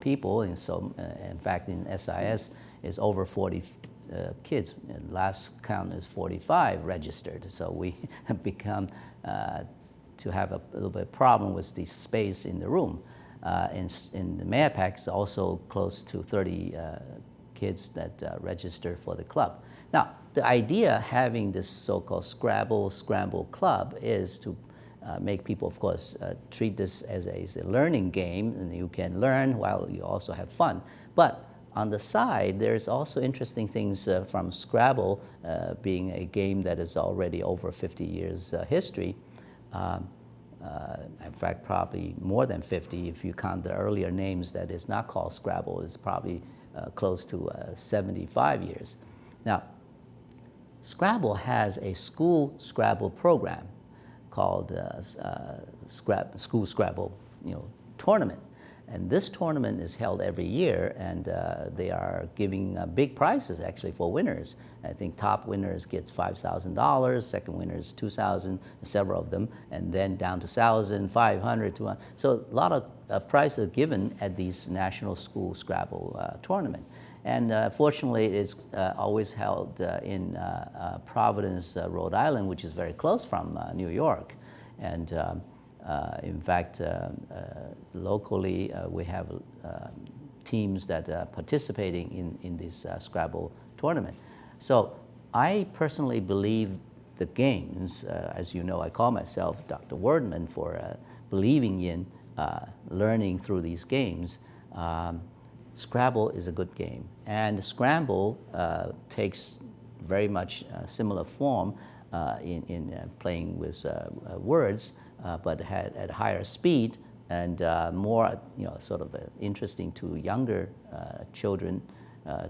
people, and so in fact in SIS is over 40 kids. And last count is 45 registered. So we have become to have a little bit of problem with the space in the room. In the Mayapack, it's also close to 30 kids that register for the club. Now, the idea having this so-called Scramble Club is to make people, of course, treat this as a learning game, and you can learn while you also have fun. But on the side, there's also interesting things from Scrabble, being a game that is already over 50 years history. In fact, probably more than 50 if you count the earlier names that is not called Scrabble. It's probably close to 75 years. Now, Scrabble has a school Scrabble program called School Scrabble, tournament. And this tournament is held every year, and they are giving big prizes actually for winners. I think top winners gets $5,000, second winners $2,000, several of them, and then down to $1,000, $500, $200. So a lot of prizes are given at these National School Scrabble tournament. And fortunately, it's always held in Providence, Rhode Island, which is very close from New York. And in fact, locally, we have teams that are participating in this Scrabble tournament. So I personally believe the games, as you know, I call myself Dr. Wordman for believing in learning through these games. Scrabble is a good game. And Scramble takes very much similar form in playing with words, but at higher speed and more, sort of interesting to younger children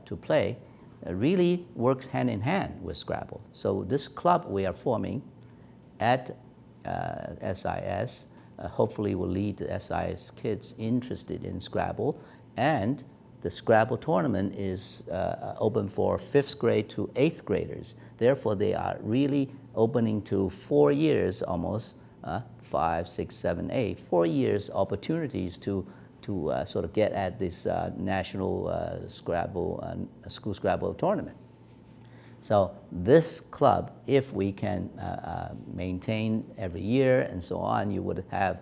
to play. Really works hand in hand with Scrabble. So this club we are forming at SIS hopefully will lead the SIS kids interested in Scrabble, and the Scrabble tournament is open for 5th grade to 8th graders. Therefore, they are really opening to 4 years almost, 5, 6, 7, 8, 4 years opportunities to sort of get at this national Scrabble, school Scrabble tournament. So this club, if we can maintain every year and so on, you would have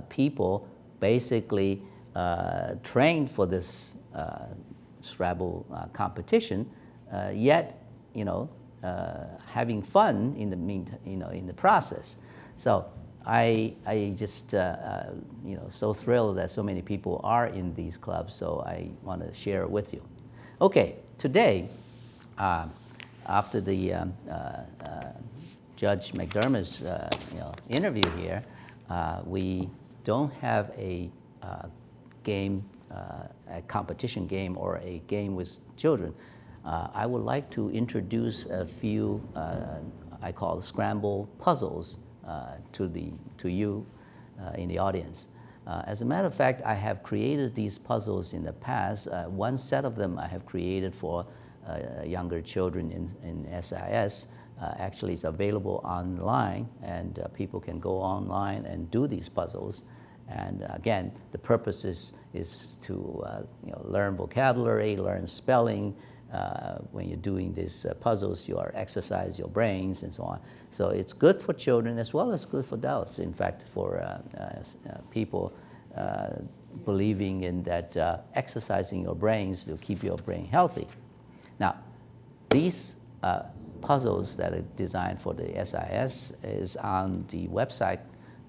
people basically trained for this Scrabble competition, yet having fun in the meantime, in the process. So I just so thrilled that so many people are in these clubs. So I want to share it with you. Okay, today, after the Judge McDermott's interview here, we don't have a game, a competition game or a game with children. I would like to introduce a few I call Scramble puzzles to you in the audience. As a matter of fact, I have created these puzzles in the past. One set of them I have created for younger children in SIS. Actually, it's available online, and people can go online and do these puzzles. And again, the purpose is to learn vocabulary, learn spelling. When you're doing these puzzles, you are exercise your brains and so on. So it's good for children as well as good for adults. In fact, for people believing in that exercising your brains to keep your brain healthy. Now, these puzzles that are designed for the SIS is on the website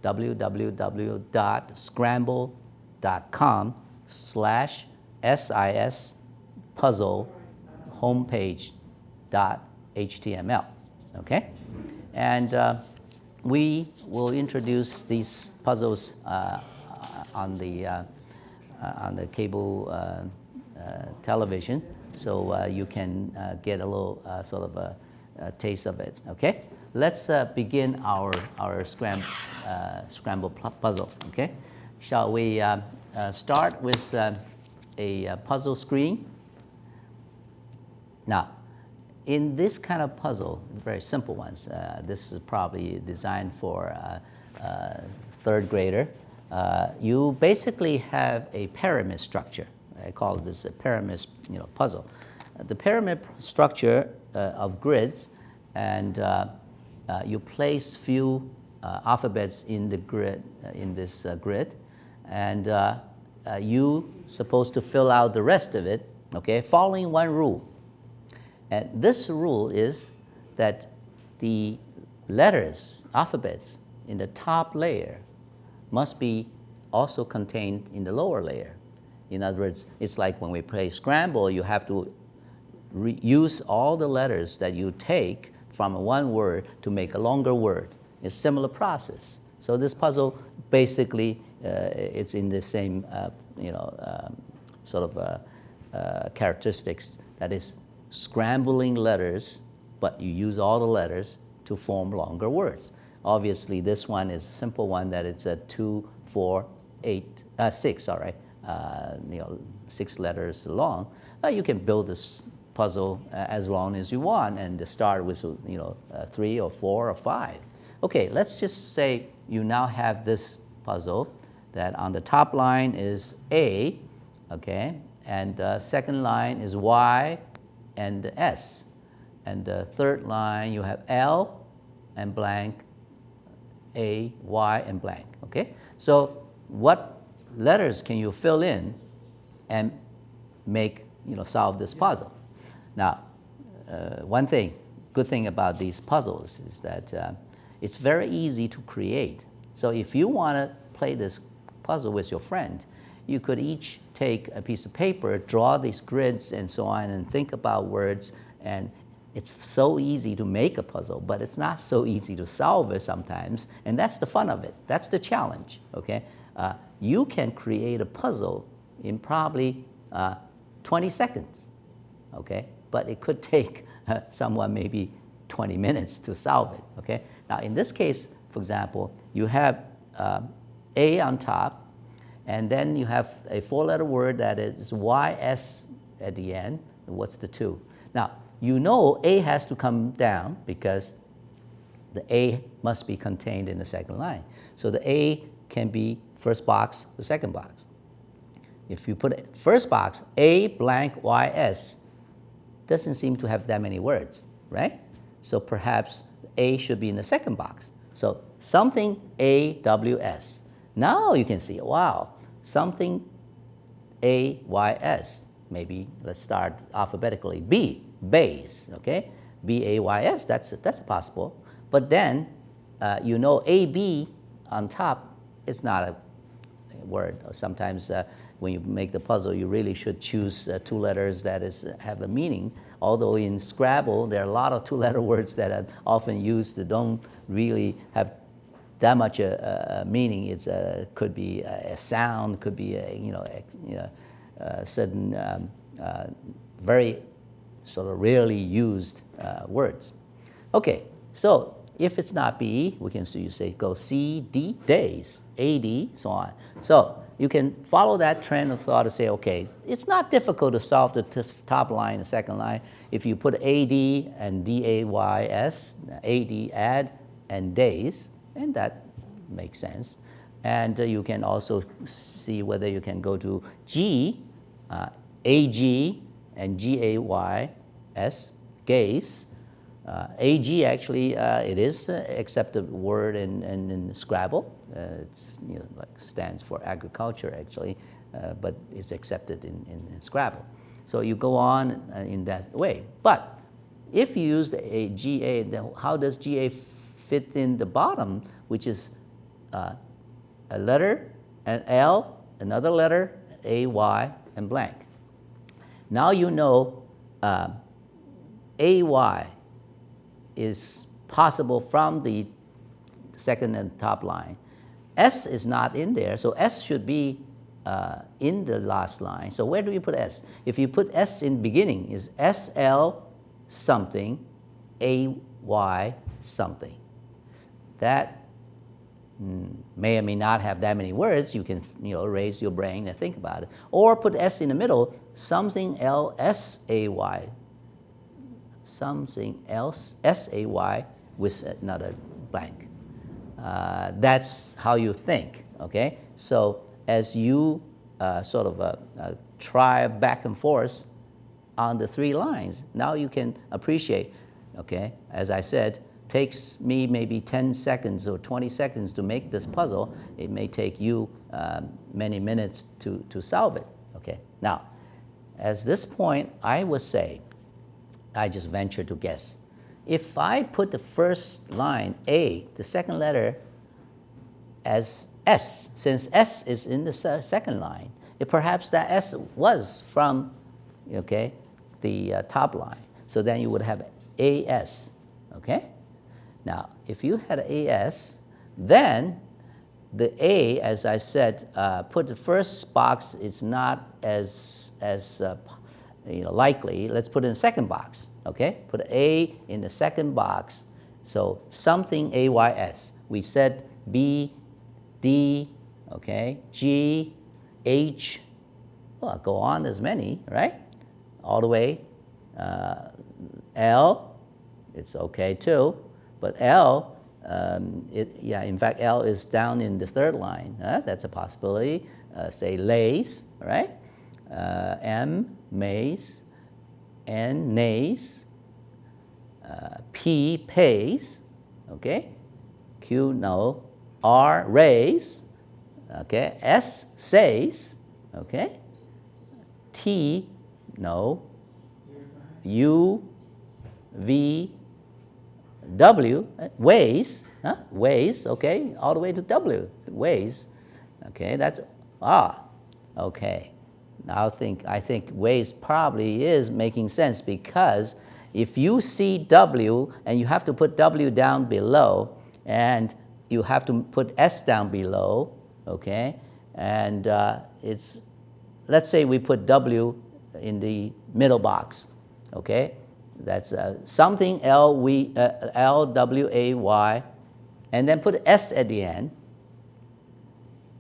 www.scramble.com/SIS puzzle homepage.html, okay? And we will introduce these puzzles on the cable television, so you can get a little sort of a taste of it, okay? Let's begin our Scramble puzzle, okay? Shall we start with a puzzle screen? Now, in this kind of puzzle, very simple ones, this is probably designed for a 3rd grader. you basically have a pyramid structure. I call this a pyramid puzzle. The pyramid structure of grids, and you place few alphabets in the grid, in this grid, and you supposed to fill out the rest of it, okay, following one rule. And this rule is that the letters, alphabets, in the top layer must be also contained in the lower layer. In other words, it's like when we play Scramble, you have to use all the letters that you take from one word to make a longer word. It's a similar process. So this puzzle, basically, it's in the same characteristics. That is, scrambling letters, but you use all the letters to form longer words. Obviously, this one is a simple one that it's a 2, 4, 8, 6, all right, 6 letters long. You can build this puzzle as long as you want and start with 3 or 4 or 5. Okay, let's just say you now have this puzzle that on the top line is A, okay, and the second line is Y and S. And the third line you have L and blank, A, Y, and blank, okay? So what letters can you fill in and make, solve this puzzle? Now, one thing, good thing about these puzzles is that it's very easy to create. So if you want to play this puzzle with your friend, you could each take a piece of paper, draw these grids and so on, and think about words. And it's so easy to make a puzzle, but it's not so easy to solve it sometimes. And that's the fun of it. That's the challenge, okay? You can create a puzzle in probably 20 seconds, okay? But it could take someone maybe 20 minutes to solve it, okay? Now, in this case, for example, you have A on top, and then you have a 4-letter word that is YS at the end. What's the 2? Now, A has to come down because the A must be contained in the second line. So the A can be first box, the second box. If you put it first box, A blank YS, doesn't seem to have that many words, right? So perhaps A should be in the second box. So something AWS. Now you can see, wow, something AYS. Maybe let's start alphabetically. B, bays, okay? BAYS, that's possible. But then, AB on top is not a word. Sometimes when you make the puzzle, you really should choose 2 letters that have a meaning. Although in Scrabble, there are a lot of 2-letter words that are often used that don't really have that much meaning. It could be a sound, could be a certain very sort of rarely used words. Okay, so if it's not B, we can go C, D, days, AD, so on. So you can follow that trend of thought to say, okay, it's not difficult to solve the top line, the second line. If you put AD and DAYS, AD add, and days, and that makes sense. And you can also see whether you can go to G, AG, and GAYS, gaze. AG actually, it is an accepted word in Scrabble. It's stands for agriculture actually, but it's accepted in Scrabble. So you go on in that way. But if you use a GA, then how does GA fit in the bottom, which is a letter, an L, another letter, AY, and blank. Now you know AY is possible from the second and top line. S is not in there, so S should be in the last line. So where do you put S? If you put S in beginning, is SL something, AY something. That may or may not have that many words. You can raise your brain and think about it. Or put S in the middle, something else, SAY. Something else, SAY, with another blank. That's how you think. okay? So as you sort of try back and forth on the 3 lines, now you can appreciate, okay? As I said, takes me maybe 10 seconds or 20 seconds to make this puzzle. It may take you many minutes to solve it, okay? Now, at this point, I would say, I just venture to guess, if I put the first line, A, the second letter, as S, since S is in the second line, perhaps that S was from, okay, the top line. So then you would have AS, okay? Now, if you had AS, then the A, as I said, put the first box is not as likely. Let's put it in the second box, okay? Put A in the second box. So something AYS. We said B, D, okay, G, H. Well, go on, there's many, right? All the way. L, it's okay too. But L, in fact, L is down in the third line. That's a possibility. Say lays, right? M, maze. N, nays. P, pays. Okay. Q, no. R, raise. Okay. S, says. Okay. T, no. U, V, W, ways, ways, okay, all the way to W, ways, okay, that's, okay. Now I think ways probably is making sense, because if you see W and you have to put W down below and you have to put S down below, okay, and let's say we put W in the middle box, okay. That's something L-W-A-Y, and then put S at the end.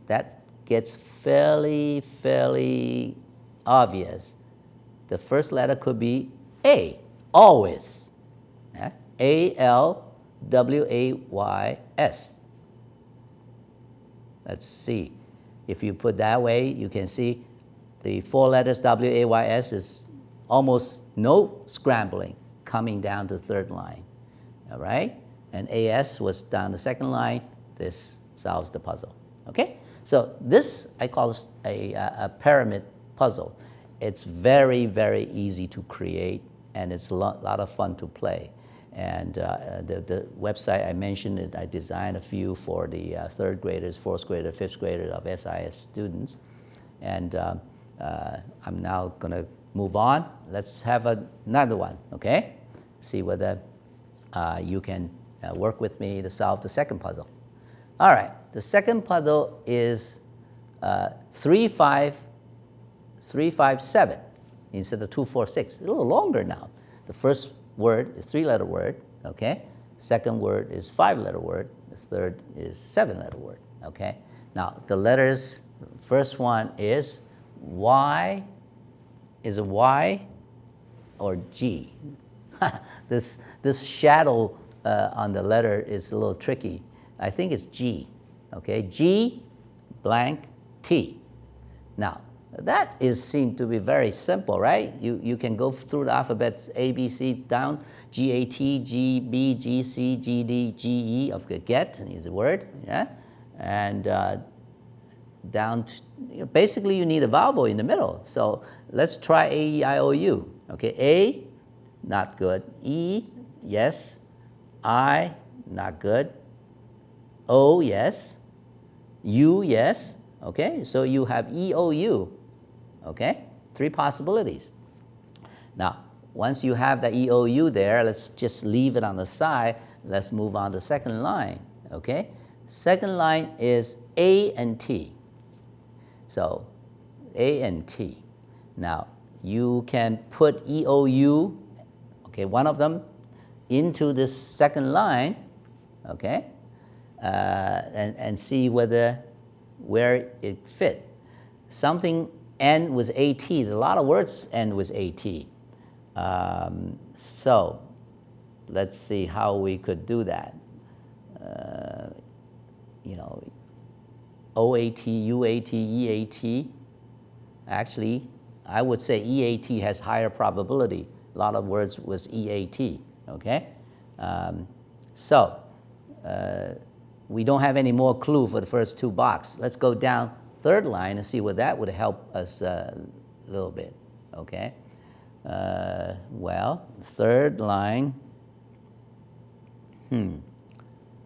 That gets fairly obvious. The first letter could be A, always. A-L-W-A-Y-S. Let's see. If you put that way, you can see the 4 letters W-A-Y-S is almost no scrambling coming down to the third line, all right? And AS was down the second line. This solves the puzzle, okay? So this I call a pyramid puzzle. It's very, very easy to create, and it's a lot of fun to play. And the website I mentioned, I designed a few for the 3rd graders, 4th graders, 5th graders of SIS students. And I'm now going to move on. Let's have another one, okay? See whether you can work with me to solve the second puzzle. All right, the second puzzle is 357 instead of 246. A little longer now. The first word is 3-letter word, okay? Second word is 5-letter word. The third is 7-letter word, okay? Now, the letters, first one is Y. Is it Y or G? This shadow on the letter is a little tricky. I think it's G, okay? G blank T. Now, that seemed to be very simple, right? You can go through the alphabets A, B, C down, G, A, T, G, B, G, C, G, D, G, E, of get is a word, yeah? And down to, basically you need a vowel in the middle. So let's try A, E, I, O, U. Okay, A, not good. E, yes. I, not good. O, yes. U, yes. Okay, so you have E, O, U. Okay, 3 possibilities. Now, once you have the E, O, U there, let's just leave it on the side. Let's move on to the second line. Okay, second line is A and T. So, A and T. Now, you can put E, O, U, okay, one of them, into this second line, okay, and see where it fit. Something end with AT. A lot of words end with AT. So, let's see how we could do that. OAT, UAT, EAT. Actually, I would say EAT has higher probability. A lot of words was EAT, okay? So we don't have any more clue for the first two boxes. Let's go down third line and see what that would help us a little bit, okay? Well, third line,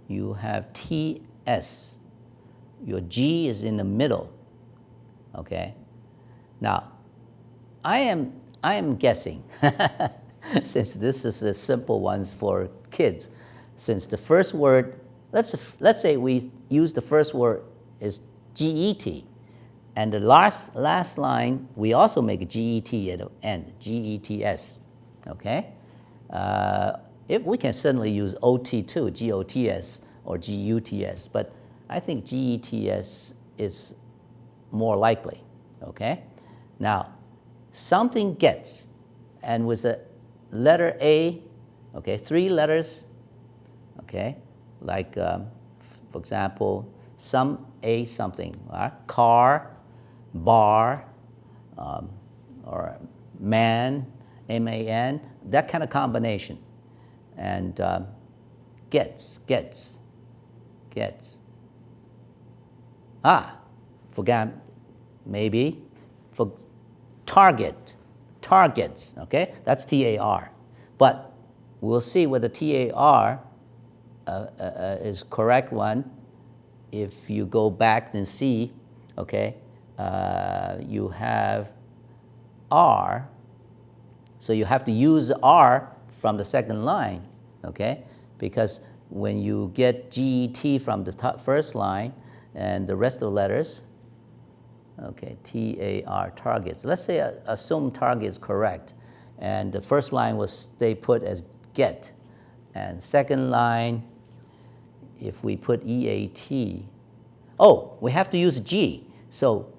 you have TS. Your G is in the middle, okay? Now, I am guessing, since this is the simple ones for kids, since the first word, let's say we use the first word is GET, and the last line we also make a GET at the end, GETS, okay? If we can certainly use OT too, GOTS or GUTS, but I think GETS is more likely, okay? Now, something gets, and with a letter A, okay, 3 letters, okay, like, for example, some A something, car, bar, or man, M-A-N, that kind of combination. And gets. Forgot, maybe, for targets, okay? That's T-A-R. But we'll see whether T-A-R is correct one if you go back and see, okay? You have R, so you have to use R from the second line, okay? Because when you get GET from the first line and the rest of the letters, okay, T-A-R, targets. Let's say assume target is correct, and the first line will stay put as get, and second line, if we put EAT, oh, we have to use G, so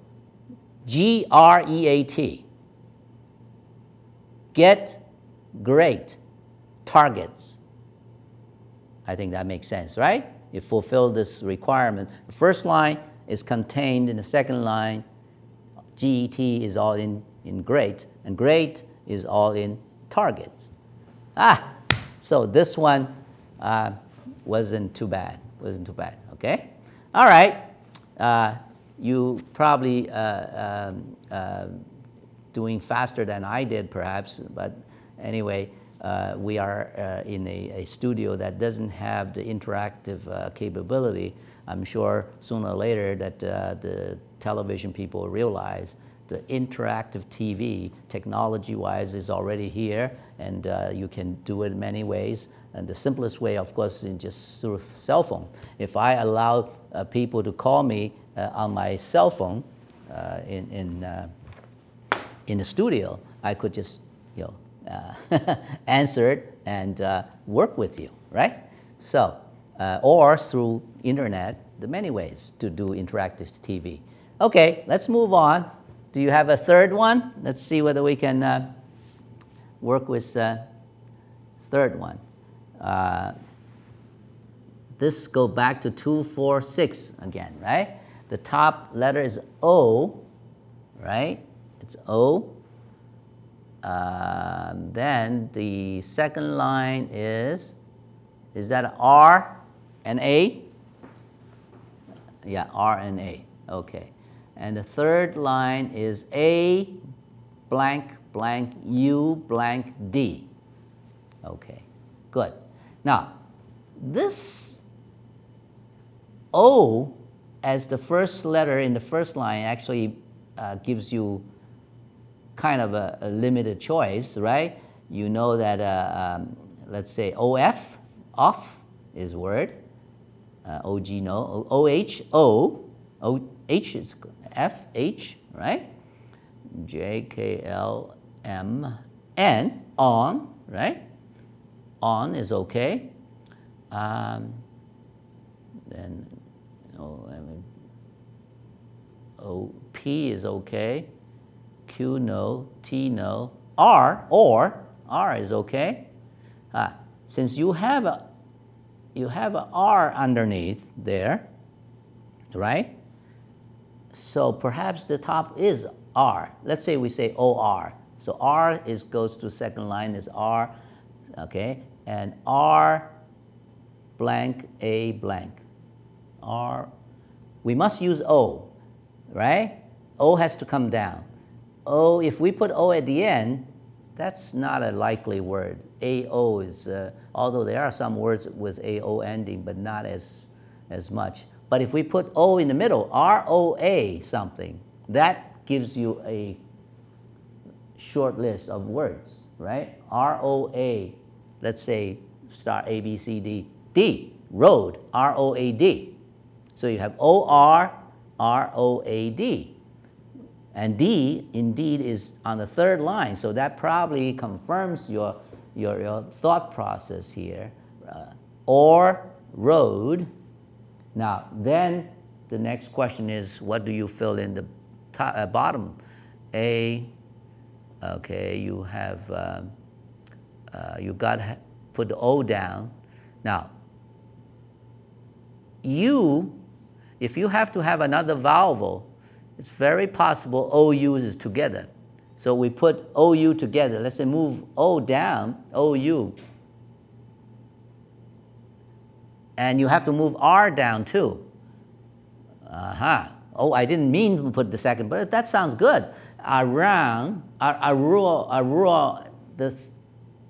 G-R-E-A-T, get, great, targets. I think that makes sense, right? You fulfill this requirement. The first line is contained in the second line. GET is all in great, and great is all in targets. So this one wasn't too bad, okay? All right, you probably doing faster than I did perhaps, but anyway, we are in a studio that doesn't have the interactive capability. I'm sure sooner or later that the television people realize the interactive TV, technology-wise, is already here, and you can do it many ways. And the simplest way, of course, is just through cell phone. If I allow people to call me on my cell phone in the studio, I could just, answer it and work with you, right? So, or through internet, the many ways to do interactive TV. Okay, let's move on. Do you have a third one? Let's see whether we can work with third one. This go back to 2, 4, 6 again, right? The top letter is O, right? It's O. Then the second line is that R and A? Yeah, R and A, okay. And the third line is A blank blank U blank D. Okay, good. Now, this O as the first letter in the first line actually gives you kind of a limited choice, right? You know that, let's say OF, off is word. OG, no. OH, O. OH is F, H, right? J, K, L, M, N, on, right? On is okay. Then, O, P is okay. Q, no. T, no. R, or, R is okay. Since you have a R underneath there, right? So perhaps the top is R. Let's say we say OR. So R goes to second line is R, okay? And R blank A blank. R, we must use O, right? O has to come down. O, if we put O at the end, that's not a likely word. AO is, although there are some words with AO ending, but not as much. But if we put O in the middle, ROA something, that gives you a short list of words, right? ROA, let's say start A, B, C, D, D, road, ROAD. So you have OR, ROAD. And D, indeed, is on the third line, so that probably confirms your thought process here. Or road. Now, then the next question is, what do you fill in the top, bottom? A, okay, you have, you got to put the O down. Now, U, if you have to have another vowel, it's very possible OU is together. So we put OU together. Let's say move O down, OU. And you have to move R down too. Oh, I didn't mean to put the second, but that sounds good. Around, this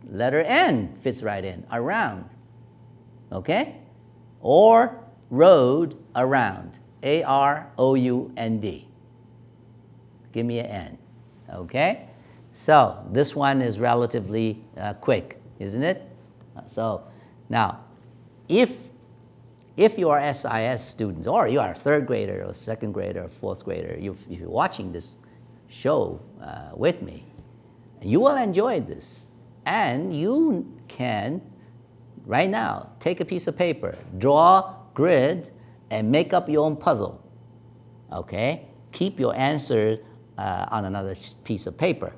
letter N fits right in, around. Okay? Or road, around. AROUND. Give me an N, okay? So this one is relatively quick, isn't it? So now, if you are SIS students, or you are a third grader or second grader or fourth grader, if you're watching this show with me, you will enjoy this. And you can, right now, take a piece of paper, draw grid, and make up your own puzzle, okay? Keep your answer on another piece of paper.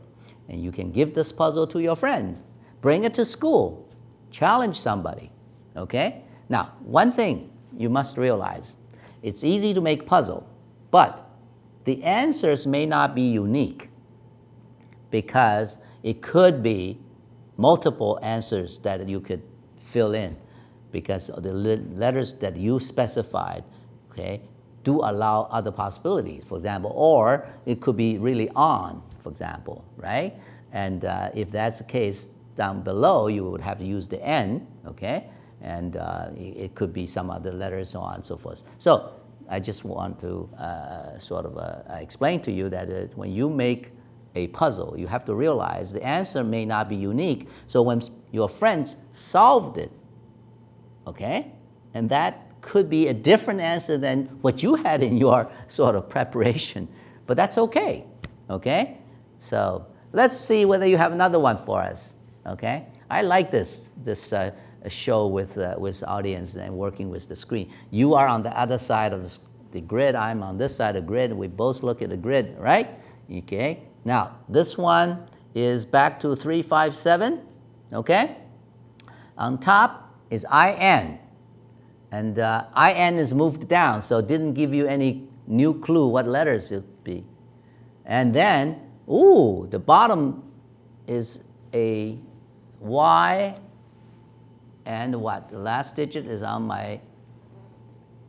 And you can give this puzzle to your friend. Bring it to school. Challenge somebody, okay? Now, one thing you must realize, it's easy to make puzzle, but the answers may not be unique because it could be multiple answers that you could fill in because of the letters that you specified, okay, do allow other possibilities, for example, or it could be really on, for example, right? And if that's the case, down below, you would have to use the N, okay? And it could be some other letters, so on and so forth. So I just want to sort of explain to you that when you make a puzzle, you have to realize the answer may not be unique. So when your friends solved it, okay, and that could be a different answer than what you had in your sort of preparation, but that's okay, okay? So let's see whether you have another one for us, okay? I like this show with audience and working with the screen. You are on the other side of the grid, I'm on this side of the grid, we both look at the grid, right? Okay, now this one is back to 3, 5, 7, okay? On top is IN. And IN is moved down, so it didn't give you any new clue what letters it would be. And then, ooh, the bottom is a Y, and what? The last digit is on my,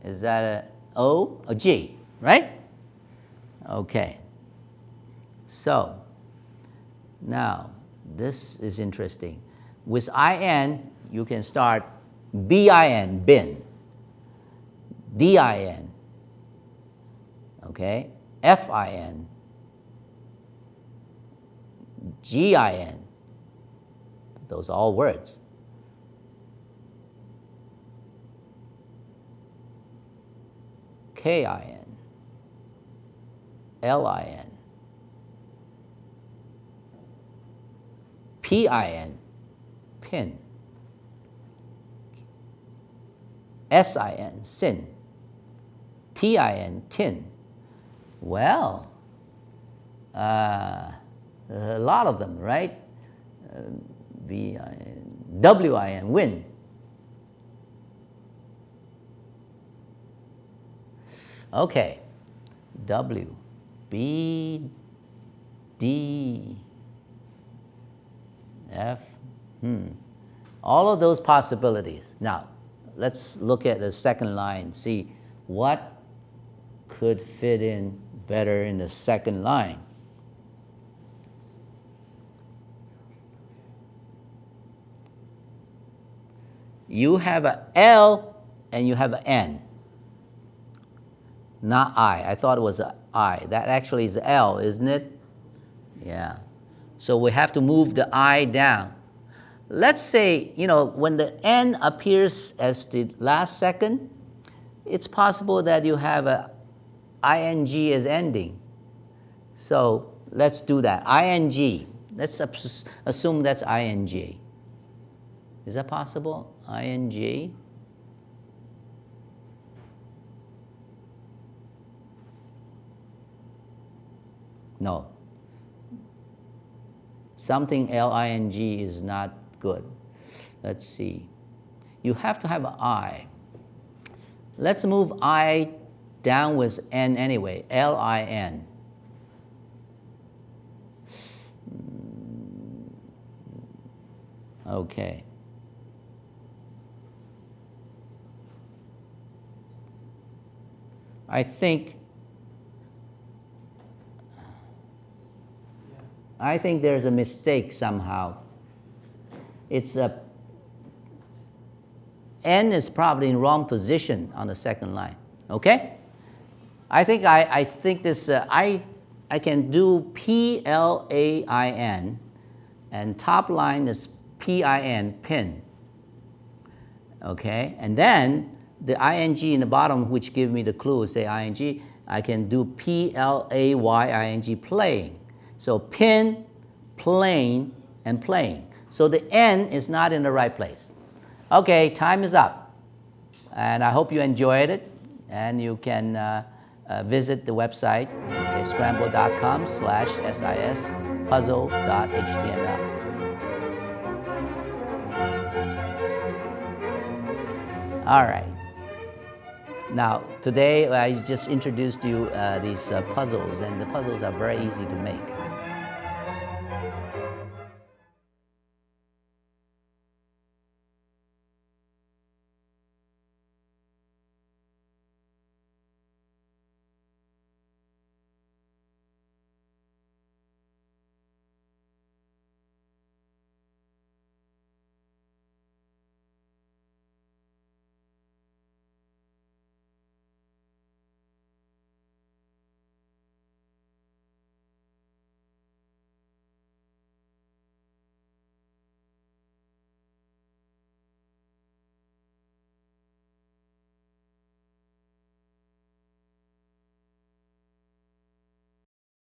is that a O? A G, right? Okay. So, now, this is interesting. With IN, you can start BIN, bin. DIN, okay, FIN, GIN, those are all words. KIN, LIN, PIN, pin, SIN, sin, TIN, tin. Well, a lot of them, right? WIN, win. Okay, W, B, D, F, all of those possibilities. Now, let's look at the second line, see what could fit in better in the second line. You have an L and you have an N, not I. I thought it was an I. That actually is L, isn't it? Yeah. So we have to move the I down. Let's say, when the N appears as the last second, it's possible that you have a ing as ending. So let's do that. ing. Let's assume that's ing. Is that possible? ing? No. Something ling is not good. Let's see. You have to have an I. Let's move I down with N anyway, Lin. Okay. I think there's a mistake somehow. It's N is probably in wrong position on the second line. Okay? I think this I can do PLAIN, and top line is PIN, pin. Okay? And then the ing in the bottom, which give me the clue, say ing, I can do PLAYING, playing. So pin, playing, and playing. So the N is not in the right place. Okay, time is up. And I hope you enjoyed it. And you can visit the website, scramble.com/sis puzzle.html. All right. Now, today I just introduced you these puzzles, and the puzzles are very easy to make.